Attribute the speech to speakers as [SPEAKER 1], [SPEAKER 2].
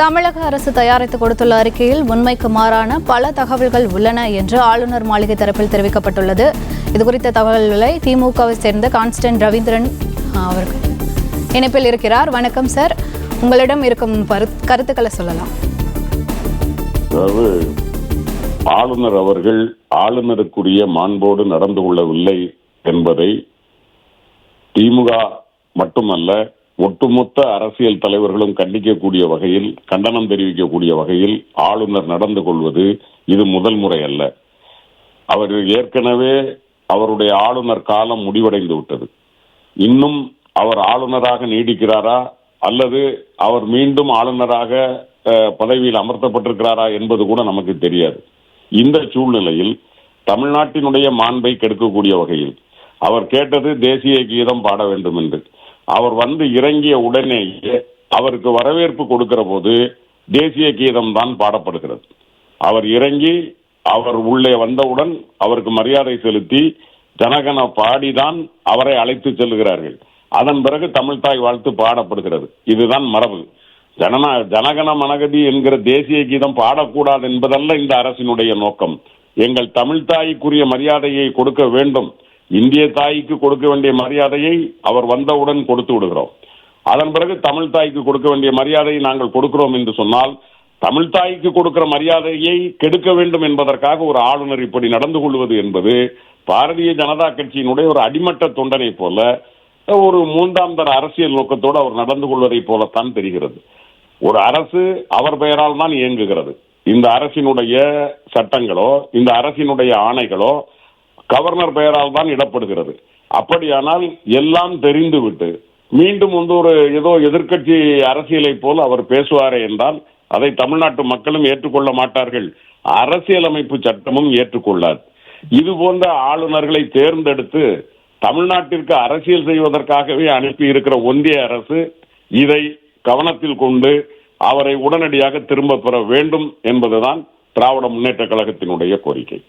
[SPEAKER 1] தமிழக அரசு தயாரித்து கொடுத்துள்ள அறிக்கையில் உண்மைக்கு மாறான பல தகவல்கள் உள்ளன என்று ஆளுநர் மாளிகை தரப்பில் தெரிவிக்கப்பட்டுள்ளது. இதுகுறித்த தகவல்களை திமுகவை சேர்ந்த கான்ஸ்டன்ட் ரவீந்திரன் அவர்கள் இணைப்பில் இருக்கிறார். வணக்கம் சார், உங்களிடம் இருக்கும் கருத்துக்களை சொல்லலாம்.
[SPEAKER 2] அதாவது ஆளுநர் அவர்கள் ஆளுநருக்குரிய மாண்போடு நடந்து கொள்ளவில்லை என்பதை திமுக மட்டுமல்ல ஒட்டுமொத்த அரசியல் தலைவர்களும் கண்டிக்கக்கூடிய வகையில், கண்டனம் தெரிவிக்கக்கூடிய வகையில் ஆளுநர் நடந்து கொள்வது இது முதல் முறை அல்ல. அவர் ஏற்கனவே அவருடைய ஆளுநர் காலம் முடிவடைந்து விட்டது. இன்னும் அவர் ஆளுநராக நீடிக்கிறாரா அல்லது அவர் மீண்டும் ஆளுநராக பதவியில் அமர்த்தப்பட்டிருக்கிறாரா என்பது கூட நமக்கு தெரியாது. இந்த சூழ்நிலையில் தமிழ்நாட்டினுடைய மாண்பை கெடுக்கக்கூடிய வகையில் அவர் கேட்டது தேசிய கீதம் பாட வேண்டும் என்று. அவர் வந்து இறங்கிய உடனேயே அவருக்கு வரவேற்பு கொடுக்கிற போது தேசிய கீதம் தான் பாடப்படுகிறது. அவர் இறங்கி அவர் உள்ளே வந்தவுடன் அவருக்கு மரியாதை செலுத்தி ஜனகன பாடிதான் அவரை அழைத்து செல்கிறார்கள். அதன் பிறகு தமிழ்தாய் வாழ்த்து பாடப்படுகிறது. இதுதான் மரபு. ஜனகன மனகதி என்கிற தேசிய கீதம் பாடக்கூடாது என்பதல்ல இந்த அரசினுடைய நோக்கம். எங்கள் தமிழ்தாய்க்குரிய மரியாதையை கொடுக்க வேண்டும். இந்திய தாய்க்கு கொடுக்க வேண்டிய மரியாதையை அவர் வந்தவுடன் கொடுத்து விடுகிறோம். அதன் பிறகு தமிழ் தாய்க்கு கொடுக்க வேண்டிய மரியாதையை நாங்கள் கொடுக்கிறோம் என்று சொன்னால், தமிழ் தாய்க்கு கொடுக்கிற மரியாதையை கெடுக்க வேண்டும் என்பதற்காக ஒரு ஆளுநர் இப்படி நடந்து கொள்வது என்பது பாரதிய ஜனதா கட்சியினுடைய ஒரு அடிமட்ட தொண்டனை போல, ஒரு மூன்றாம் தர அரசியல் நோக்கத்தோடு அவர் நடந்து கொள்வதை போலத்தான் தெரிகிறது. ஒரு அரசு அவர் பெயரால் தான் இயங்குகிறது. இந்த அரசினுடைய சட்டங்களோ இந்த அரசினுடைய ஆணைகளோ கவர்னர் பெயரால் தான் இடப்படுகிறது. அப்படியானால் எல்லாம் தெரிந்துவிட்டு மீண்டும் ஒரு ஏதோ எதிர்க்கட்சி அரசியலை போல் அவர் பேசுவாரே என்றால் அதை தமிழ்நாட்டு மக்களும் ஏற்றுக்கொள்ள மாட்டார்கள், அரசியலமைப்பு சட்டமும் ஏற்றுக்கொள்ளாது. இது போன்ற ஆளுநர்களை தேர்ந்தெடுத்து தமிழ்நாட்டிற்கு அரசியல் செய்வதற்காகவே அனுப்பி இருக்கிற ஒன்றிய அரசு இதை கவனத்தில் கொண்டு அவரை உடனடியாக திரும்ப பெற வேண்டும் என்பதுதான் திராவிட முன்னேற்ற கழகத்தினுடைய கோரிக்கை.